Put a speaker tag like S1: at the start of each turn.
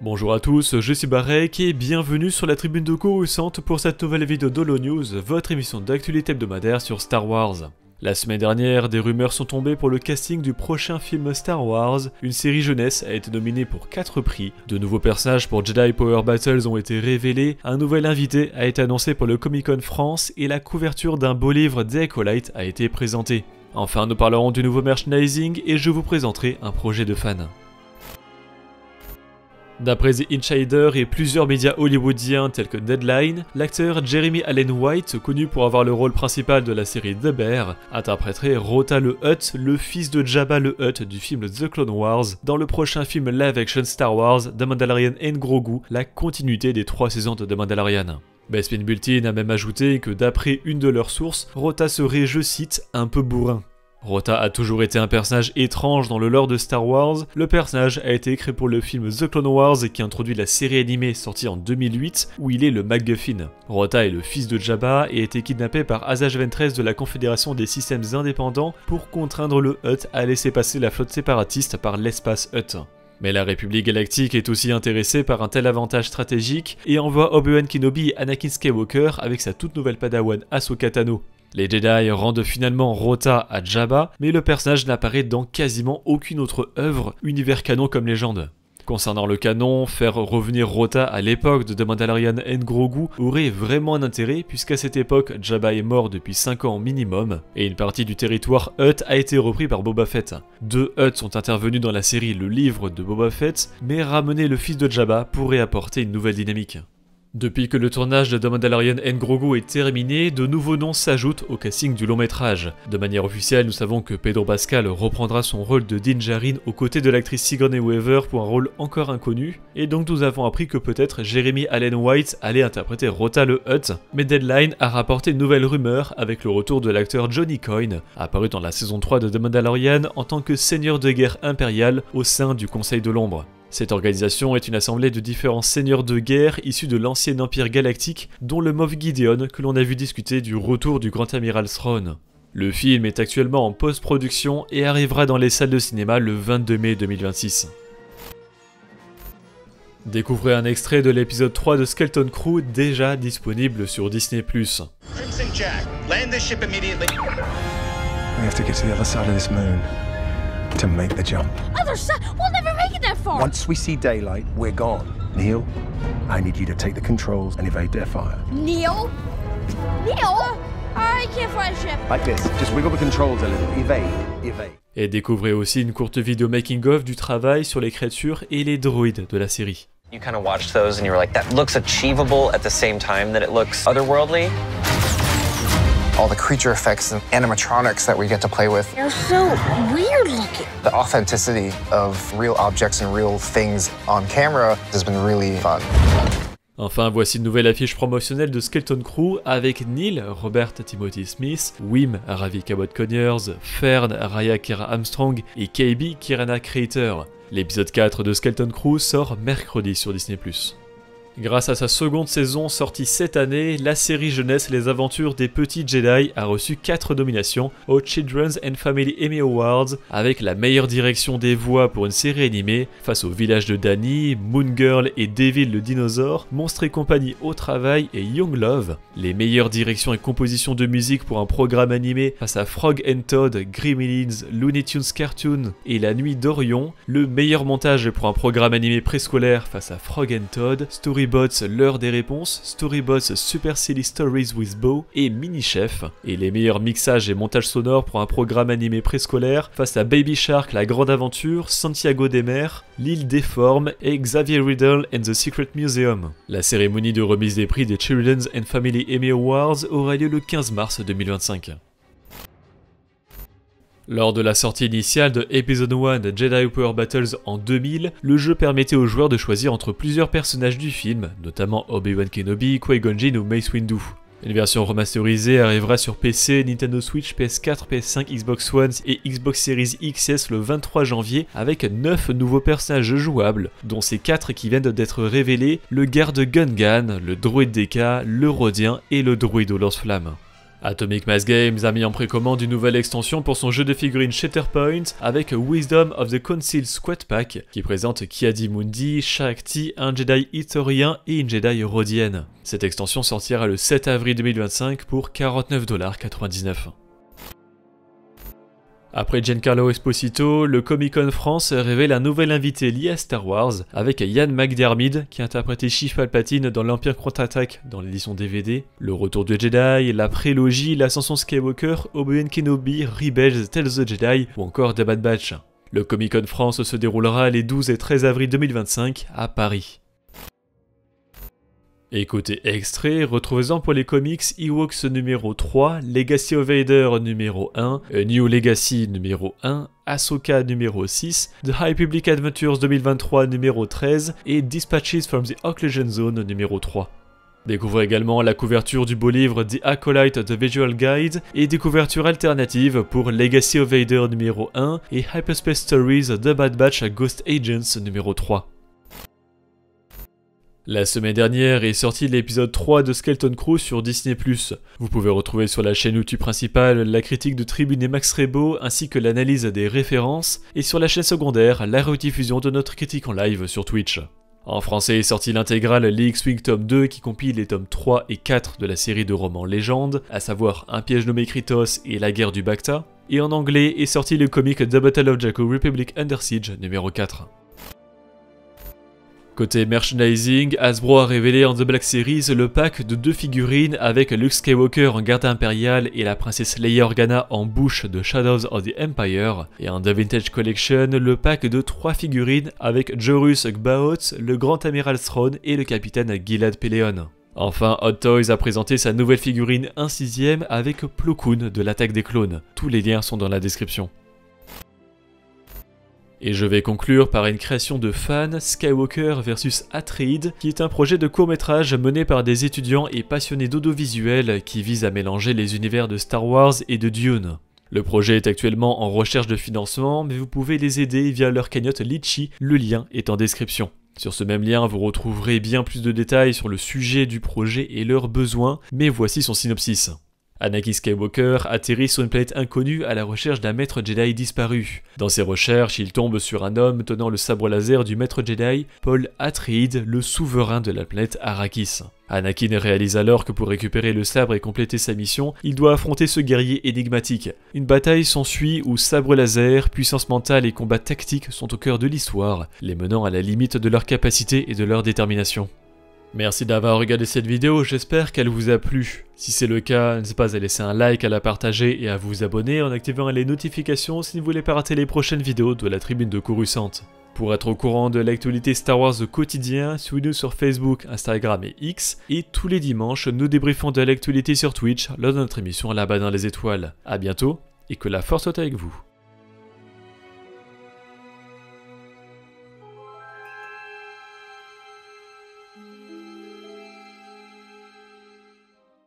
S1: Bonjour à tous, je suis Barek et bienvenue sur la tribune de Coruscant pour cette nouvelle vidéo d'Holo News, votre émission d'actualité hebdomadaire sur Star Wars. La semaine dernière, des rumeurs sont tombées pour le casting du prochain film Star Wars. Une série jeunesse a été nominée pour 4 prix. De nouveaux personnages pour Jedi Power Battles ont été révélés. Un nouvel invité a été annoncé pour le Comic-Con France et la couverture d'un beau livre des Acolytes a été présentée. Enfin, nous parlerons du nouveau merchandising et je vous présenterai un projet de fan. D'après The Insider et plusieurs médias hollywoodiens tels que Deadline, l'acteur Jeremy Allen White, connu pour avoir le rôle principal de la série The Bear, interpréterait Rota le Hutt, le fils de Jabba le Hutt du film The Clone Wars, dans le prochain film live-action Star Wars The Mandalorian and Grogu, la continuité des 3 saisons de The Mandalorian. Bespin Bulletin a même ajouté que d'après une de leurs sources, Rota serait, je cite, un peu bourrin. Rota a toujours été un personnage étrange dans le lore de Star Wars. Le personnage a été créé pour le film The Clone Wars qui introduit la série animée sortie en 2008 où il est le MacGuffin. Rota est le fils de Jabba et a été kidnappé par Asajj Ventress de la Confédération des Systèmes Indépendants pour contraindre le Hutt à laisser passer la flotte séparatiste par l'espace Hutt. Mais la République Galactique est aussi intéressée par un tel avantage stratégique et envoie Obi-Wan Kenobi et Anakin Skywalker avec sa toute nouvelle padawan Ahsoka Tano. Les Jedi rendent finalement Rota à Jabba, mais le personnage n'apparaît dans quasiment aucune autre œuvre, univers canon comme légende. Concernant le canon, faire revenir Rota à l'époque de The Mandalorian and Grogu aurait vraiment un intérêt puisqu'à cette époque, Jabba est mort depuis 5 ans minimum, et une partie du territoire Hutt a été repris par Boba Fett. 2 Hutts sont intervenus dans la série Le Livre de Boba Fett, mais ramener le fils de Jabba pourrait apporter une nouvelle dynamique. Depuis que le tournage de The Mandalorian and Grogu est terminé, de nouveaux noms s'ajoutent au casting du long métrage. De manière officielle, nous savons que Pedro Pascal reprendra son rôle de Din Djarin aux côtés de l'actrice Sigourney Weaver pour un rôle encore inconnu, et donc nous avons appris que peut-être Jeremy Allen White allait interpréter Rota le Hutt, mais Deadline a rapporté une nouvelle rumeur avec le retour de l'acteur Johnny Coyne, apparu dans la saison 3 de The Mandalorian en tant que seigneur de guerre impérial au sein du Conseil de l'Ombre. Cette organisation est une assemblée de différents seigneurs de guerre issus de l'ancien empire galactique, dont le Moff Gideon que l'on a vu discuter du retour du Grand Amiral Thrawn. Le film est actuellement en post-production et arrivera dans les salles de cinéma le 22 mai 2026. Découvrez un extrait de l'épisode 3 de Skeleton Crew déjà disponible sur Disney+.
S2: Crimson Jack, land this ship immediately.
S3: We have to get to the other side of this moon to make the jump.
S4: Other side? We'll never make it that far!
S3: Once we see daylight, we're gone. Neil, I need you to take the controls and evade their fire.
S4: Neil? Neil? I can't fly a ship.
S3: Like this. Just wiggle the controls a little. Evade.
S1: Et découvrez aussi une courte vidéo making-of du travail sur les créatures et les droïdes de la série.
S5: You kind of watched those and you were like, that looks achievable at the same time that it looks otherworldly. All the creature effects and animatronics that we get to play with.
S4: They're so weird looking.
S5: The authenticity of real objects and real things on camera has been really fun.
S1: Enfin, voici une nouvelle affiche promotionnelle de Skeleton Crew avec Neil, Robert Timothy Smith, Wim, Ravi Cabot-Conyers, Fern, Raya Kira Armstrong et KB Kirana Creator. L'épisode 4 de Skeleton Crew sort mercredi sur Disney+. Grâce à sa seconde saison sortie cette année, la série jeunesse Les Aventures des Petits Jedi a reçu 4 nominations aux Children's and Family Emmy Awards avec la meilleure direction des voix pour une série animée face au Village de Dany, Moon Girl et Devil le Dinosaure, Monstres et compagnie au travail et Young Love, les meilleures directions et compositions de musique pour un programme animé face à Frog and Todd, Gremlins, Looney Tunes Cartoon et La Nuit d'Orion, le meilleur montage pour un programme animé préscolaire face à Frog and Todd, Storybots L'heure des réponses, Storybots Super Silly Stories with Bo et Mini Chef, et les meilleurs mixages et montages sonores pour un programme animé préscolaire face à Baby Shark La Grande Aventure, Santiago des Mers, L'île des Formes et Xavier Riddle and the Secret Museum. La cérémonie de remise des prix des Children's and Family Emmy Awards aura lieu le 15 mars 2025. Lors de la sortie initiale de Episode 1 de Jedi Power Battles en 2000, le jeu permettait aux joueurs de choisir entre plusieurs personnages du film, notamment Obi-Wan Kenobi, Qui-Gon Jinn ou Mace Windu. Une version remasterisée arrivera sur PC, Nintendo Switch, PS4, PS5, Xbox One et Xbox Series XS le 23 janvier avec 9 nouveaux personnages jouables, dont ces 4 qui viennent d'être révélés, le garde Gungan, le droïde Deka, le Rhodien et le droïde au lance-flamme. Atomic Mass Games a mis en précommande une nouvelle extension pour son jeu de figurines Shatterpoint avec Wisdom of the Council Squad Pack qui présente Ki-Adi-Mundi, Shakti, un Jedi Ithorien et une Jedi Rhodienne. Cette extension sortira le 7 avril 2025 pour 49,99$. Après Giancarlo Esposito, le Comic-Con France révèle un nouvel invité lié à Star Wars avec Ian McDiarmid qui a interprété Chief Palpatine dans l'Empire contre-attaque dans l'édition DVD, le retour du Jedi, la prélogie, l'ascension Skywalker, Obi-Wan Kenobi, Rebels, Tales of the Jedi ou encore The Bad Batch. Le Comic-Con France se déroulera les 12 et 13 avril 2025 à Paris. Et côté extrait, retrouvez-en pour les comics Ewoks numéro 3, Legacy of Vader numéro 1, A New Legacy numéro 1, Ahsoka numéro 6, The High Republic Adventures 2023 numéro 13 et Dispatches from the Occlusion Zone numéro 3. Découvrez également la couverture du beau livre The Acolyte The Visual Guide et des couvertures alternatives pour Legacy of Vader numéro 1 et Hyperspace Stories The Bad Batch Ghost Agents numéro 3. La semaine dernière est sorti l'épisode 3 de Skeleton Crew sur Disney+. Vous pouvez retrouver sur la chaîne YouTube principale la critique de Tribune et Max Rebo ainsi que l'analyse des références et sur la chaîne secondaire la rediffusion de notre critique en live sur Twitch. En français est sorti l'intégrale Les X-Wing tome 2 qui compile les tomes 3 et 4 de la série de romans Légende, à savoir Un piège nommé Krytos et La guerre du Bacta, et en anglais est sorti le comic The Battle of Jakku Republic Under Siege numéro 4. Côté merchandising, Hasbro a révélé en The Black Series le pack de 2 figurines avec Luke Skywalker en garde impériale et la princesse Leia Organa en bouche de Shadows of the Empire, et en The Vintage Collection le pack de 3 figurines avec Jorus Gbaoth, le grand amiral Thrawn et le capitaine Gilad Pellaeon. Enfin, Hot Toys a présenté sa nouvelle figurine 1/6 avec Plo Koon de l'attaque des clones. Tous les liens sont dans la description. Et je vais conclure par une création de fans, Skywalker vs Atreides, qui est un projet de court-métrage mené par des étudiants et passionnés d'audiovisuel qui vise à mélanger les univers de Star Wars et de Dune. Le projet est actuellement en recherche de financement, mais vous pouvez les aider via leur cagnotte Litchi, le lien est en description. Sur ce même lien, vous retrouverez bien plus de détails sur le sujet du projet et leurs besoins, mais voici son synopsis. Anakin Skywalker atterrit sur une planète inconnue à la recherche d'un maître Jedi disparu. Dans ses recherches, il tombe sur un homme tenant le sabre laser du maître Jedi, Paul Atreides, le souverain de la planète Arrakis. Anakin réalise alors que pour récupérer le sabre et compléter sa mission, il doit affronter ce guerrier énigmatique. Une bataille s'ensuit où sabre laser, puissance mentale et combat tactique sont au cœur de l'histoire, les menant à la limite de leur capacité et de leur détermination. Merci d'avoir regardé cette vidéo, j'espère qu'elle vous a plu. Si c'est le cas, n'hésitez pas à laisser un like, à la partager et à vous abonner en activant les notifications si vous ne voulez pas rater les prochaines vidéos de la tribune de Coruscant. Pour être au courant de l'actualité Star Wars au quotidien, suivez-nous sur Facebook, Instagram et X, et tous les dimanches, nous débriefons de l'actualité sur Twitch lors de notre émission Là-bas dans les étoiles. A bientôt, et que la force soit avec vous.